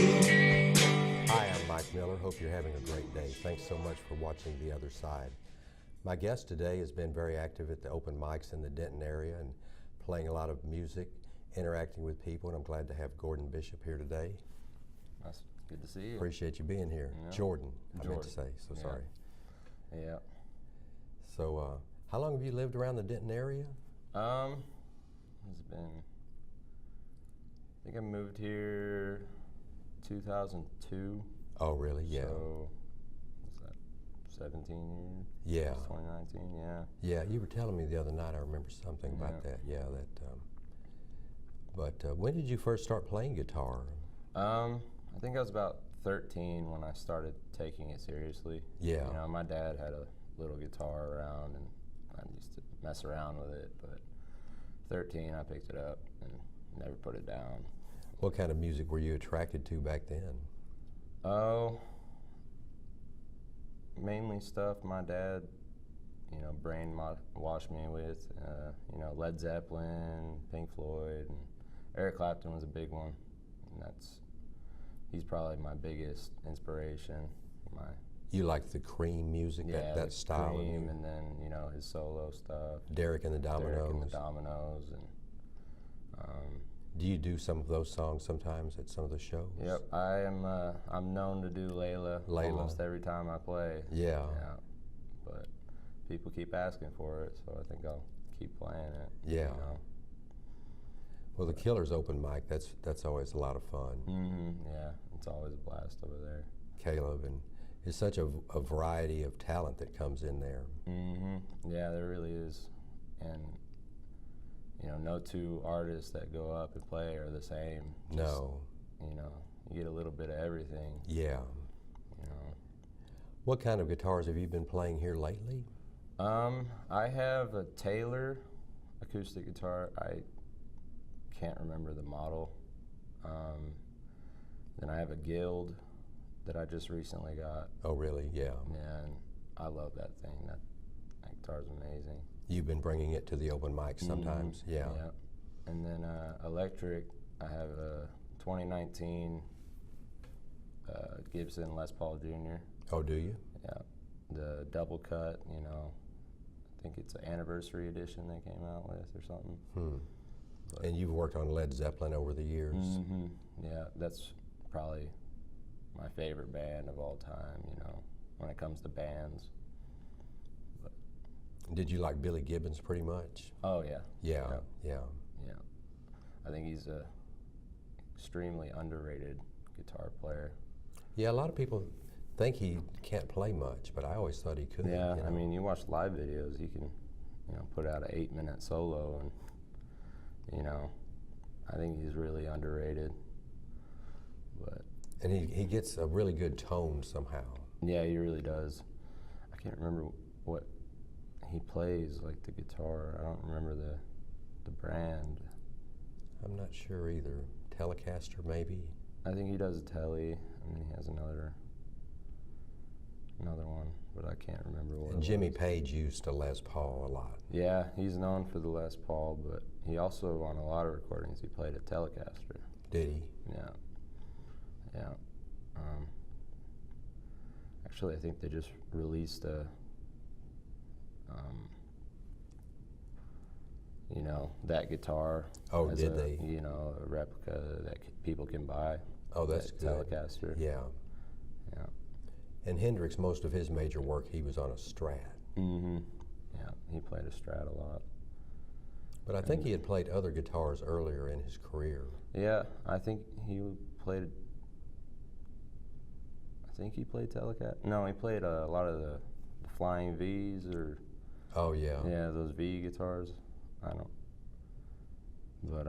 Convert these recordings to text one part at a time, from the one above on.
Hi, I'm Mike Miller. Hope you're having a great day. Thanks so much for watching The Other Side. My guest today has been very active at the open mics in the Denton area and playing a lot of music, interacting with people, and I'm glad to have Gordon Bishop here today. That's good to see you. Appreciate you being here. Yeah. Jordan, I meant to Jordan. say, so Yeah. sorry. Yeah. So, how long have you lived around the Denton area? It's been, I think I moved here 2002. Oh, really? Yeah. So, what's that, 17 years? Yeah. 2019, yeah. Yeah, you were telling me the other night, I remember something about Yeah. that. Yeah, but when did you first start playing guitar? I think I was about 13 when I started taking it seriously. Yeah. You know, my dad had a little guitar around and I used to mess around with it, but 13 I picked it up and never put it down. What kind of music were you attracted to back then? Oh, mainly stuff my dad, you know, brainwashed me with, you know, Led Zeppelin, Pink Floyd, and Eric Clapton was a big one. And he's probably my biggest inspiration. You like the Cream music, that style? Cream, and then, you know, his solo stuff. Derek and the Dominoes. Derek and the Dominoes, and do you do some of those songs sometimes at some of the shows? Yep, I'm known to do Layla almost every time I play. Yeah. Yeah, but people keep asking for it, so I think I'll keep playing it. Yeah. You know? Well, the Killers open mic, that's always a lot of fun. Mm-hmm. Yeah, it's always a blast over there. Caleb, and it's such a variety of talent that comes in there. Mm-hmm. Yeah, there really is, and you know, no two artists that go up and play are the same. No. You know, you get a little bit of everything. Yeah. You know. What kind of guitars have you been playing here lately? I have a Taylor acoustic guitar. I can't remember the model. Then I have a Guild that I just recently got. Oh, really? Yeah. And I love that thing. That guitar's amazing. You've been bringing it to the open mic sometimes, yeah. Yeah. And then electric, I have a 2019 Gibson Les Paul Jr. Oh, do you? Yeah. The double cut, you know, I think it's an anniversary edition they came out with or something. And you've worked on Led Zeppelin over the years. Mm-hmm. Yeah, that's probably my favorite band of all time, you know, when it comes to bands. But did you like Billy Gibbons pretty much? Oh, yeah. Yeah, yeah. Yeah. I think he's a extremely underrated guitar player. Yeah, a lot of people think he can't play much, but I always thought he could. Yeah, you know? I mean, you watch live videos, you can, you know, put out an 8-minute solo, and, you know, I think he's really underrated. But and he gets a really good tone somehow. yeah, he really does. I can't remember what he plays, like the guitar. I don't remember the brand. I'm not sure either. Telecaster, maybe? I think he does a Tele, and then he has another one, but I can't remember what. And Jimmy Page used a Les Paul a lot. Yeah, he's known for the Les Paul, but he also, on a lot of recordings, he played a Telecaster. Did he? Yeah. Yeah. Actually, I think they just released a, you know, that guitar. Oh, as did a, they? You know, a replica that people can buy. Oh, that's that good. Telecaster. Yeah. Yeah. And Hendrix, most of his major work, he was on a Strat. Mm-hmm. Yeah, he played a Strat a lot. But I think he had played other guitars earlier in his career. Yeah, I think he played. I think he played Telecaster. No, he played a lot of the Flying V's or. Oh yeah. Yeah, those V guitars. I don't. But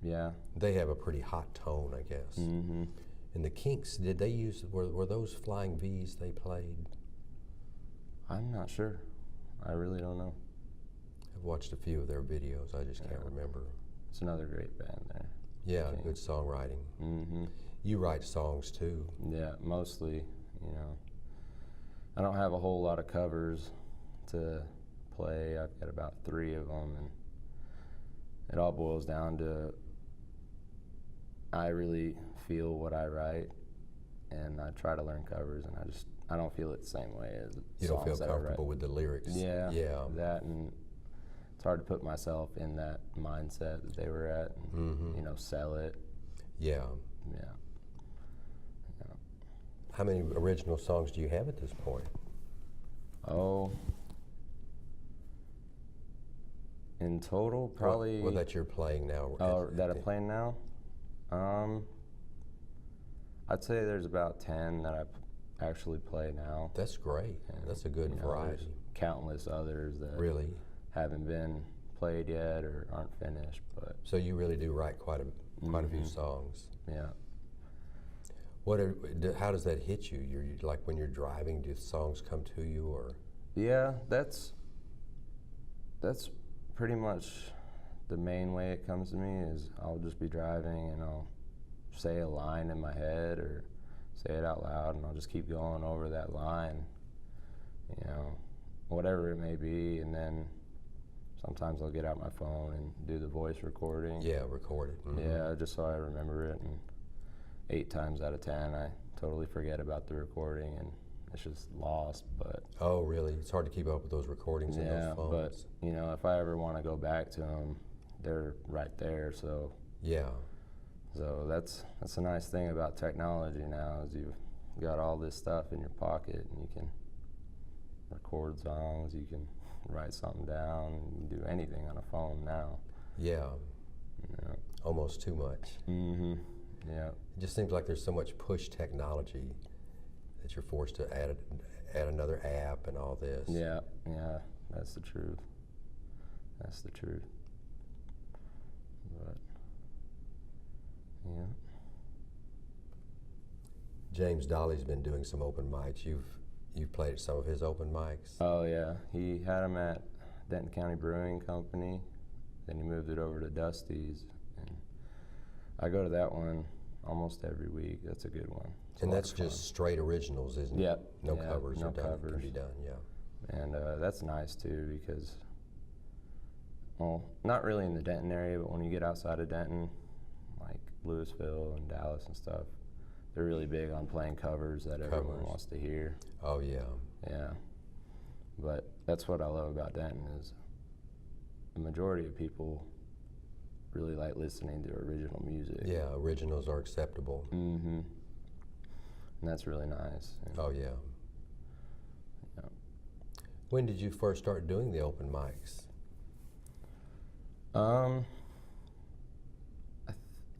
yeah. They have a pretty hot tone, I guess. Mm-hmm. And the Kinks, did they use, were those Flying V's they played? I'm not sure. I really don't know. I've watched a few of their videos. I just can't remember. It's another great band there. Yeah, Okay. good songwriting. Mm-hmm. You write songs too. Yeah, mostly, you know. I don't have a whole lot of covers to play. I've got about 3 of them, and it all boils down to I really feel what I write, and I try to learn covers, and I don't feel it the same way as You don't feel songs that I write. comfortable with the lyrics. Yeah, Yeah. that, and it's hard to put myself in that mindset that they were at, and you know, sell it. Yeah. Yeah. How many original songs do you have at this point? Oh, in total, probably. Well, that you're playing now. Oh, that I'm playing now. I'd say there's about 10 that I actually play now. That's great. And, That's a good you know, variety. there's countless others that Really? haven't been played yet or aren't finished, but So you really do write quite a few songs. yeah. How does that hit you? You're like when you're driving, do songs come to you, or? Yeah, that's pretty much the main way it comes to me is I'll just be driving and I'll say a line in my head or say it out loud, and I'll just keep going over that line, you know, whatever it may be, and then sometimes I'll get out my phone and do the voice recording. Yeah, record it. Yeah, just so I remember it, and 8 times out of 10 I totally forget about the recording and it's just lost. But Oh, really? It's hard to keep up with those recordings in yeah, those phones. but you know, if I ever want to go back to them, they're right there. So Yeah. that's a nice thing about technology now is you've got all this stuff in your pocket and you can record songs, you can write something down, you can do anything on a phone now. Yeah. Yeah. Almost too much. Yeah. It just seems like there's so much push technology that you're forced to add another app and all this. Yeah, that's the truth. That's the truth. But yeah. James Dolly's been doing some open mics. You've played at some of his open mics. Oh yeah, he had him at Denton County Brewing Company. Then he moved it over to Dusty's, and I go to that one almost every week. That's a good one. It's a And lot that's of fun. just straight originals, isn't it? Yep. No Yeah, covers no are done. covers. Can be done. Yeah. And that's nice too because, well, not really in the Denton area, but when you get outside of Denton, like Louisville and Dallas and stuff, they're really big on playing covers that everyone wants to hear. Oh yeah. Yeah. But that's what I love about Denton is the majority of people really like listening to original music. Yeah, originals are acceptable. And that's really nice. And Oh yeah. yeah. When did you first start doing the open mics?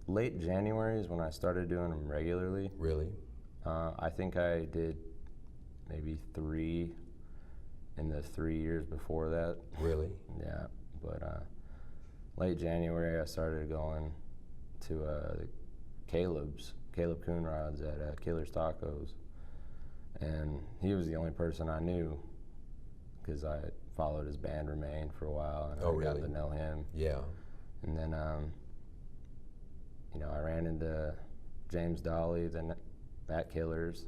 Late January is when I started doing them regularly. Really? I think I did maybe 3 in the 3 years before that. Really? Yeah, but late January I started going to Caleb Coonrod's at Killer's Tacos, and he was the only person I knew because I followed his band Remain for a while, and Oh, I got really? to know him. Yeah. And then, you know, I ran into James Dolly then at Killers,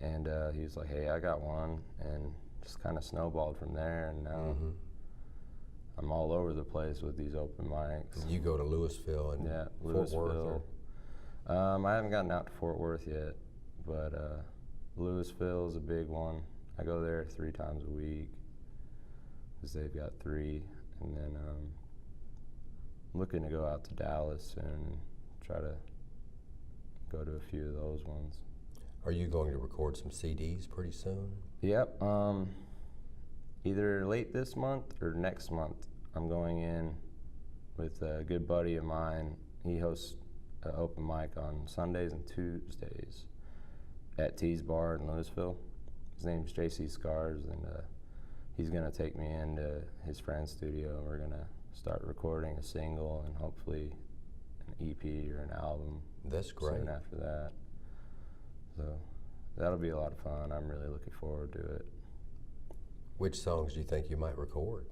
and he was like, "Hey, I got one," and just kind of snowballed from there. And now I'm all over the place with these open mics. You go to Louisville and Yeah, Fort Louisville. Worth. I haven't gotten out to Fort Worth yet, but Louisville is a big one. I go there 3 times a week because they've got 3, and then I'm looking to go out to Dallas soon and try to go to a few of those ones. Are you going to record some CDs pretty soon? Yep. Either late this month or next month, I'm going in with a good buddy of mine. He hosts an open mic on Sundays and Tuesdays at T's Bar in Louisville. His name's JC Scars, and he's going to take me into his friend's studio, and we're going to start recording a single and hopefully an EP or an album. That's great. Soon after that. So that'll be a lot of fun. I'm really looking forward to it. Which songs do you think you might record?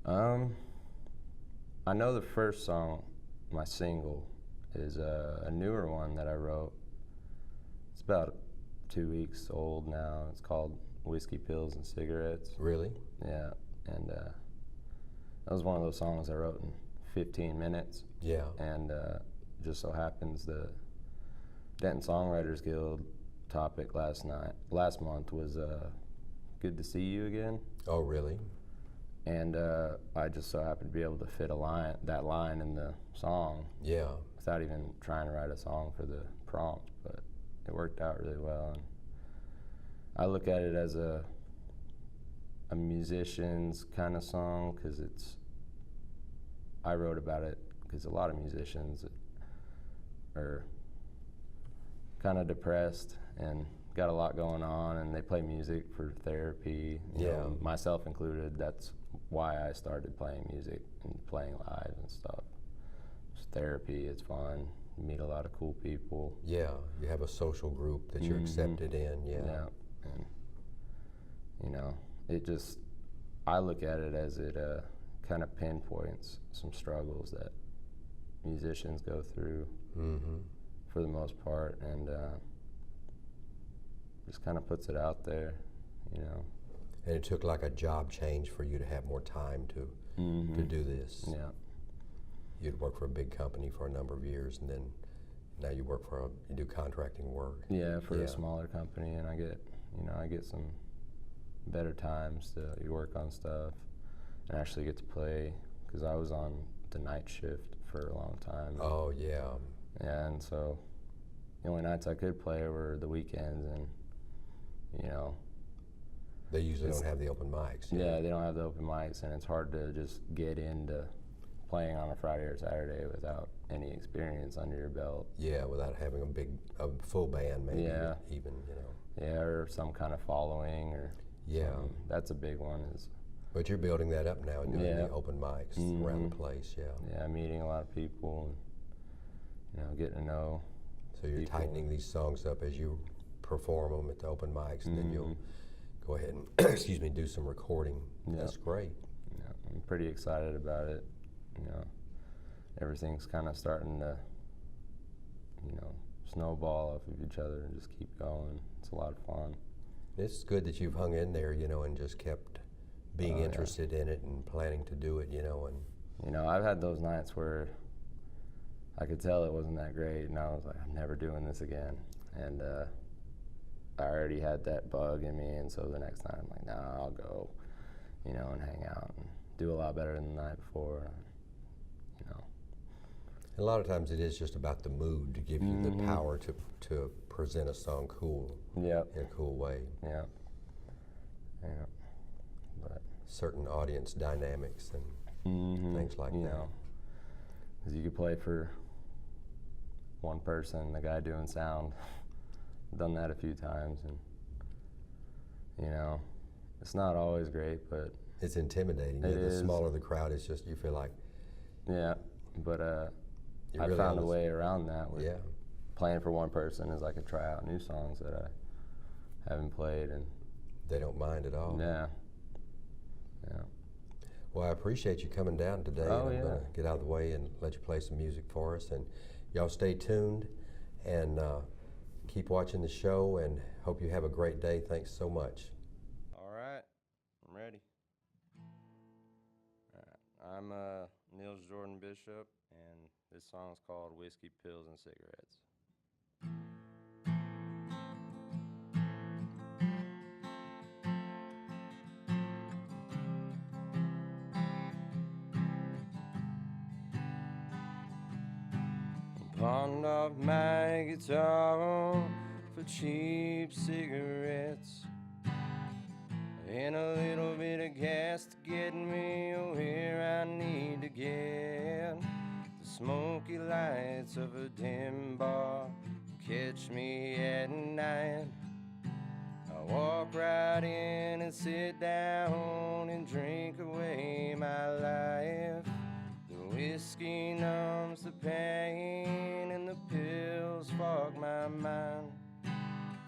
I know the first song, my single, is a newer one that I wrote. It's about 2 weeks old now. It's called Whiskey, Pills, and Cigarettes. Really? Yeah, and that was one of those songs I wrote in 15 minutes. Yeah. And just so happens the Denton Songwriters Guild topic last month was good to see you again. Oh, really? And I just so happened to be able to fit that line in the song. Yeah. Without even trying to write a song for the prompt, but it worked out really well. And I look at it as a musician's kind of song, because I wrote about it because a lot of musicians are kind of depressed and got a lot going on, and they play music for therapy. You know, myself included. That's why I started playing music and playing live and stuff. It's therapy. It's fun. You meet a lot of cool people. Yeah, you have a social group that you're accepted in. Yeah. And you know, I look at it as it kind of pinpoints some struggles that musicians go through for the most part, and just kind of puts it out there, you know. And it took like a job change for you to have more time to do this. Yeah. You'd worked for a big company for a number of years, and then now you do contracting work. Yeah, for a smaller company, and I get some better times to work on stuff and actually get to play, because I was on the night shift for a long time. Oh, yeah. And so the only nights I could play were the weekends, and you know, they usually don't have the open mics. Yeah, they don't have the open mics, and it's hard to just get into playing on a Friday or Saturday without any experience under your belt. Yeah, without having a full band, maybe even, you know. Yeah, or some kind of following, or that's a big one. But you're building that up now, doing the open mics around the place. Yeah, meeting a lot of people, and you know, getting to know. So you're people. tightening these songs up as you perform them at the open mics, and then you'll go ahead and do some recording. That's great. Yeah, I'm pretty excited about it. You know, everything's kind of starting to, you know, snowball off of each other and just keep going. It's a lot of fun. It's good that you've hung in there, you know, and just kept being interested in it and planning to do it, you know. And you know, I've had those nights where I could tell it wasn't that great, and I was like, I'm never doing this again. And I already had that bug in me, and so the next night I'm like, nah, I'll go, you know, and hang out and do a lot better than the night before, you know. A lot of times it is just about the mood to give you the power to present a song in a cool way. Yeah. But certain audience dynamics and things like that. Know, because you could play for one person, the guy doing sound. Done that a few times, and you know, it's not always great, but it's intimidating. The smaller the crowd is, just you feel like. Yeah, but I really found a way around that. With yeah. Playing for one person is I could try out new songs that I haven't played, and they don't mind at all. Yeah. Well, I appreciate you coming down today. Oh, and I'm going to get out of the way and let you play some music for us. And y'all stay tuned and keep watching the show, and hope you have a great day. Thanks so much. All right, I'm ready. All right. I'm Niels Jordan Bishop, and this song's called Whiskey, Pills, and Cigarettes. Pawned off my guitar for cheap cigarettes and a little bit of gas to get me where I need to get. The smoky lights of a dim bar catch me at night. I walk right in and sit down and drink away my life. The whiskey numbs the pain and the pills fog my mind,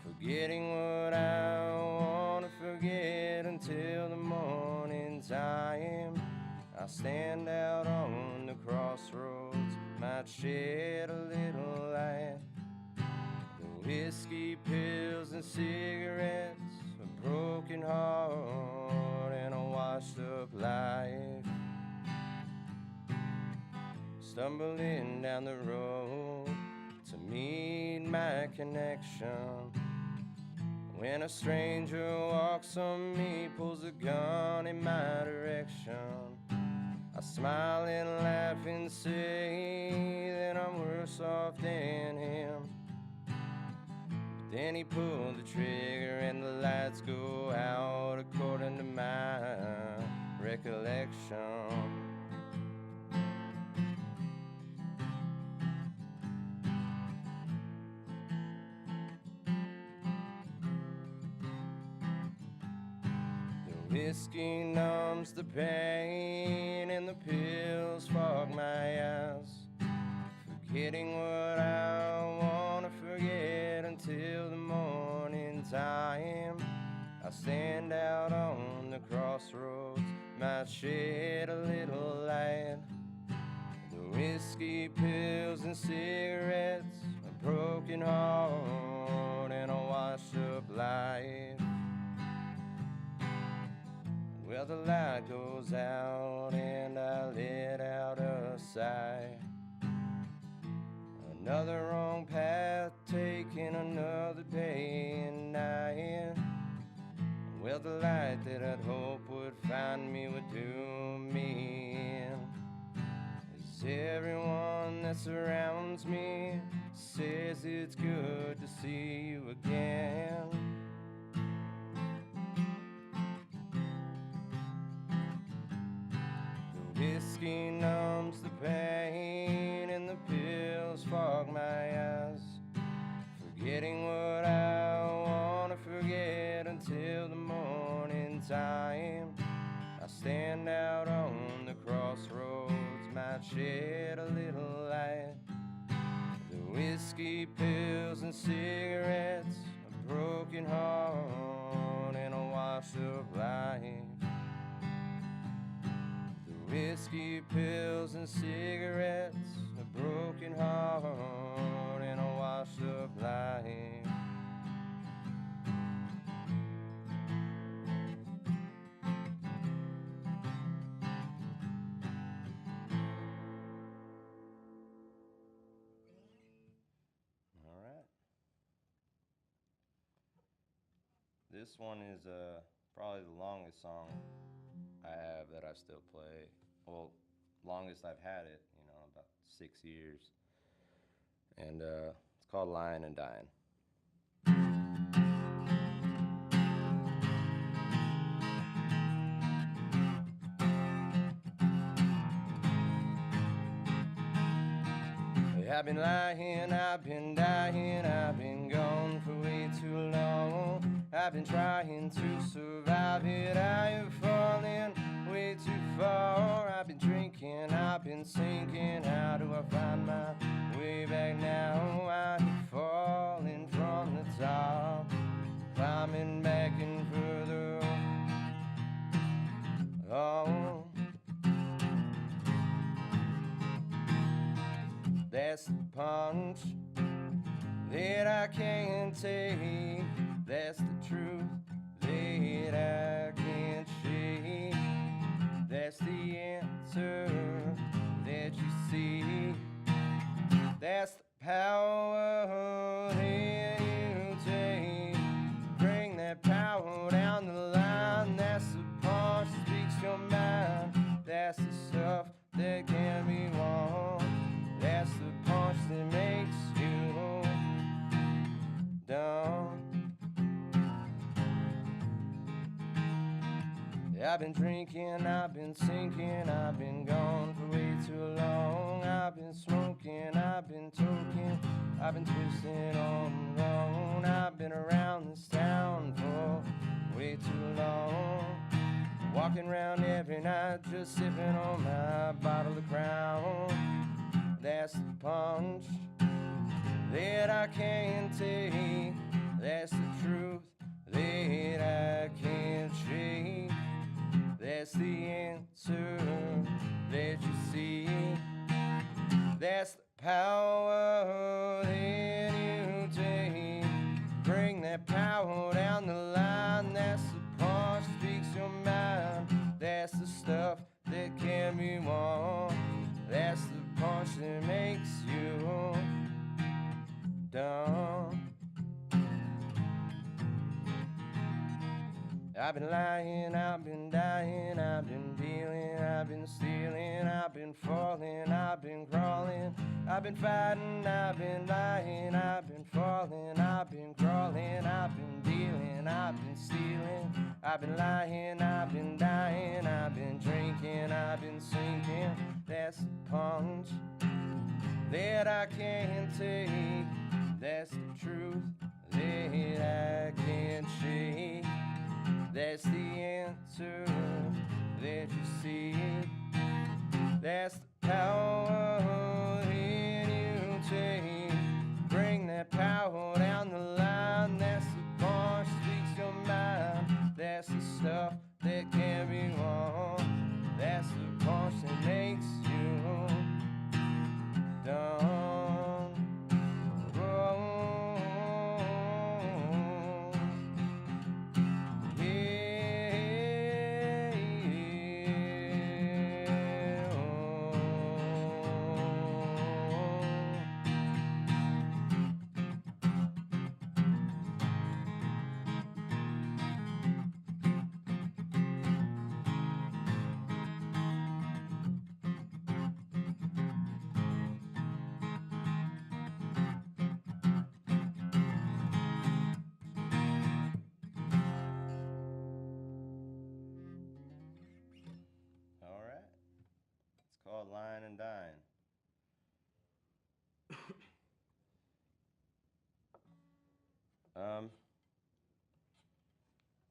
forgetting what I want to forget until the morning time. I stand out on the crossroads, might shed a little light. The whiskey, pills, and cigarettes, a broken heart, and a washed up life. Stumbling down the road, my connection. When a stranger walks on me, pulls a gun in my direction, I smile and laugh and say that I'm worse off than him. But then he pulled the trigger and the lights go out according to my recollection. Whiskey numbs the pain and the pills fog my eyes, forgetting what I want to forget until the morning time. I stand out on the crossroads, might shed a little light. The whiskey, pills and cigarettes, a broken heart and a washed up life. Well, the light goes out and I let out a sigh. Another wrong path taken, another day and night. Well, the light that I'd hoped would find me would do me in. As everyone that surrounds me says it's good to see you again. Whiskey numbs the pain and the pills fog my eyes, forgetting what I want to forget until the morning time. I stand out on the crossroads, might shed a little light. The whiskey, pills and cigarettes, a broken heart and a washed up life. Whiskey, pills and cigarettes, a broken heart and a washed up life. All right. This one is probably the longest song I have that I still play. Well, longest I've had it, you know, about 6 years. And it's called Lying and Dying. I've been lying, I've been dying, I've been gone for way too long. I've been trying to survive it, I have fallen way too far. I've been drinking, I've been sinking, how do I find my way back now? I have fallen from the top, climbing back and further. Oh, that's the punch that I can't take. That's the truth that I can't shake. That's the answer that you see. That's the power that you take. Bring that power down the line. That's the punch that speaks your mind. That's the stuff that can be won. That's the punch that makes you dumb. I've been drinking, I've been sinking, I've been gone for way too long. I've been smoking, I've been toking, I've been twisting on the road. I've been around this town for way too long. Walking around every night, just sipping on my bottle of Crown. That's the punch that I can't take. That's the truth that I can't shake. That's the answer that you see. That's the power that you take. Bring that power down the line. That's the punch that speaks your mind. That's the stuff that can be won. That's the punch that makes you dumb. I've been lying, I've been dying, I've been dealing, I've been stealing, I've been falling, I've been crawling, I've been fighting, I've been lying, I've been falling, I've been crawling, I've been dealing, I've been stealing, I've been lying, I've been dying, I've been drinking, I've been sinking. That's the punch that I can't take. That's the truth that I can't shake. That's the answer that you seek. That's the power that you take. Bring that power down the line. That's the voice that speaks your mind. That's the stuff that can't be wrong. That's the voice that makes you dumb. All right. It's called Lying and Dying.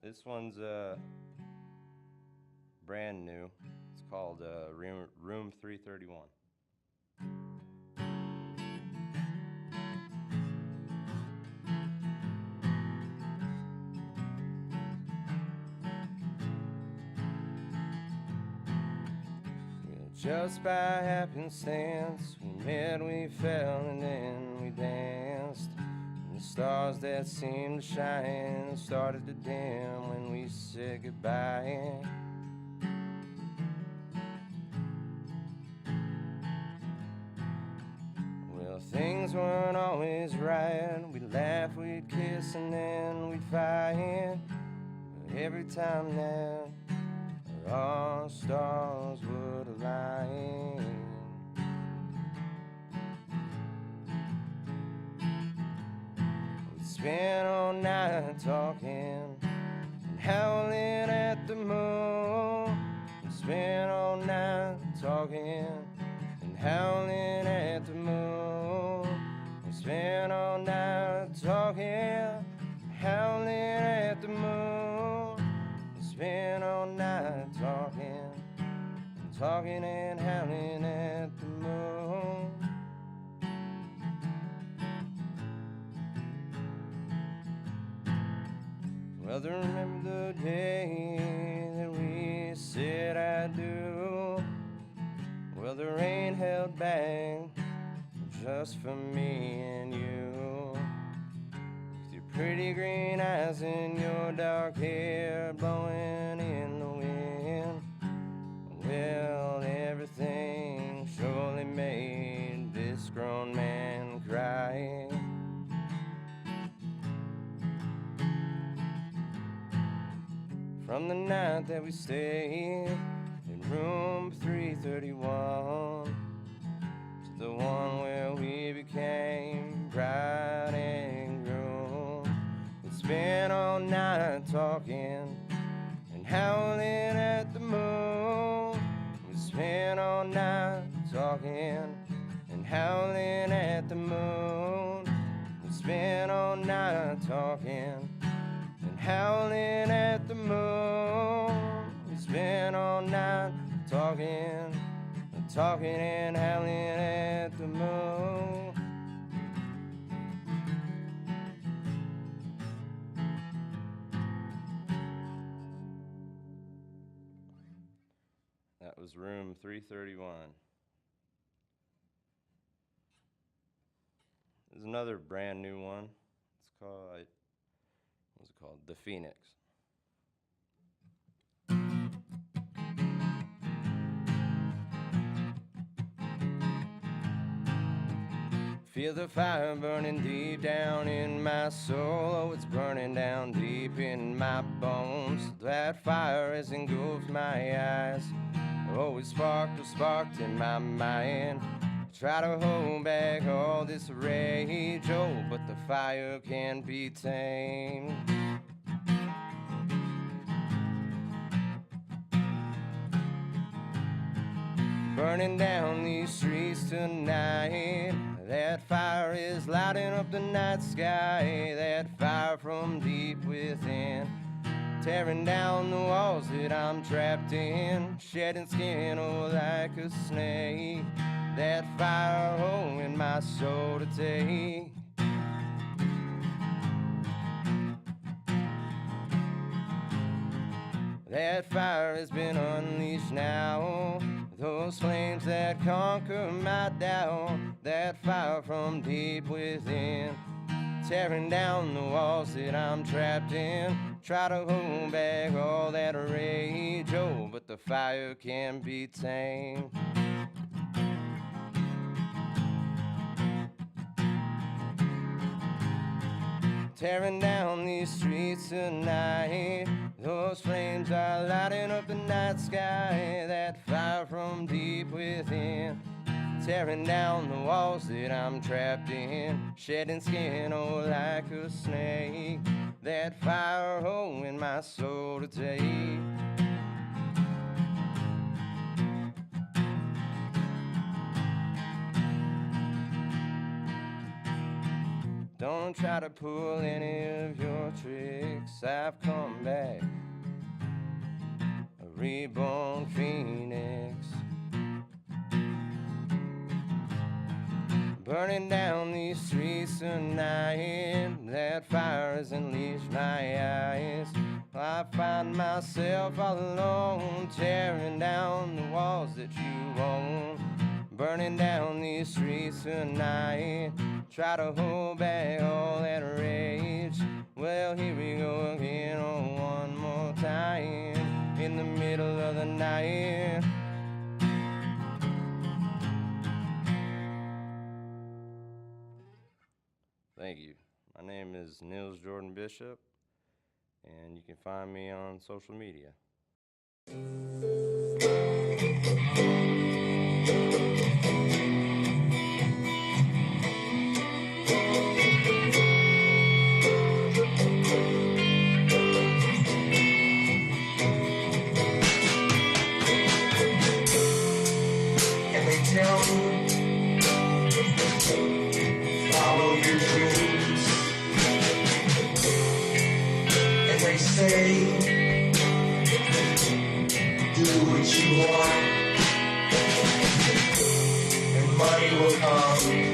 This one's brand new. It's called Room 331. Just by happenstance, we met, we fell, and then we danced. And the stars that seemed to shine started to dim when we said goodbye. Well, things weren't always right. We'd laugh, we'd kiss, and then we'd fight. But every time that our stars would align, we'd spend all night talking and howling at the moon. We'd spend all night talking and howling at the moon. We'd spend all night talking, howling at the moon. Spend all night talking and howling at the moon. Well, I remember the day that we said I do. Well, the rain held back just for me and you. Pretty green eyes and your dark hair blowing in the wind. Well, everything surely made this grown man cry. From the night that we stayed in room 331 to the one where we became bride and groom. Spent all night talking and howling at the moon. We spent all night talking and howling at the moon. We spent all night talking and howling at the moon. We spent all night talking and howling at the moon. That was Room 331. There's another brand new one. It's called, what's it called? The Phoenix. Feel the fire burning deep down in my soul. Oh, it's burning down deep in my bones. That fire has engulfed my eyes. Oh, it sparked in my mind. Try to hold back all this rage, oh, but the fire can't be tamed. Burning down these streets tonight. That fire is lighting up the night sky. That fire from deep within, tearing down the walls that I'm trapped in, shedding skin, oh, like a snake. That fire, oh, in my soul to take. That fire has been unleashed now. Those flames that conquer my doubt. That fire from deep within, tearing down the walls that I'm trapped in. Try to hold back all that rage, oh, but the fire can't be tamed. Tearing down these streets tonight. Those flames are lighting up the night sky. That fire from deep within, tearing down the walls that I'm trapped in, shedding skin, oh, like a snake. That fire, oh, in my soul to take. Don't try to pull any of your tricks. I've come back, a reborn phoenix. Burning down these streets tonight. That fire has unleashed my eyes. I find myself all alone, tearing down the walls that you own. Burning down these streets tonight. Try to hold back all that rage. Well, here we go again, oh, one more time. In the middle of the night. Thank you. My name is Nils Jordan Bishop, and you can find me on social media. And they tell me, follow your dreams. And they say, do what you want, and money will come.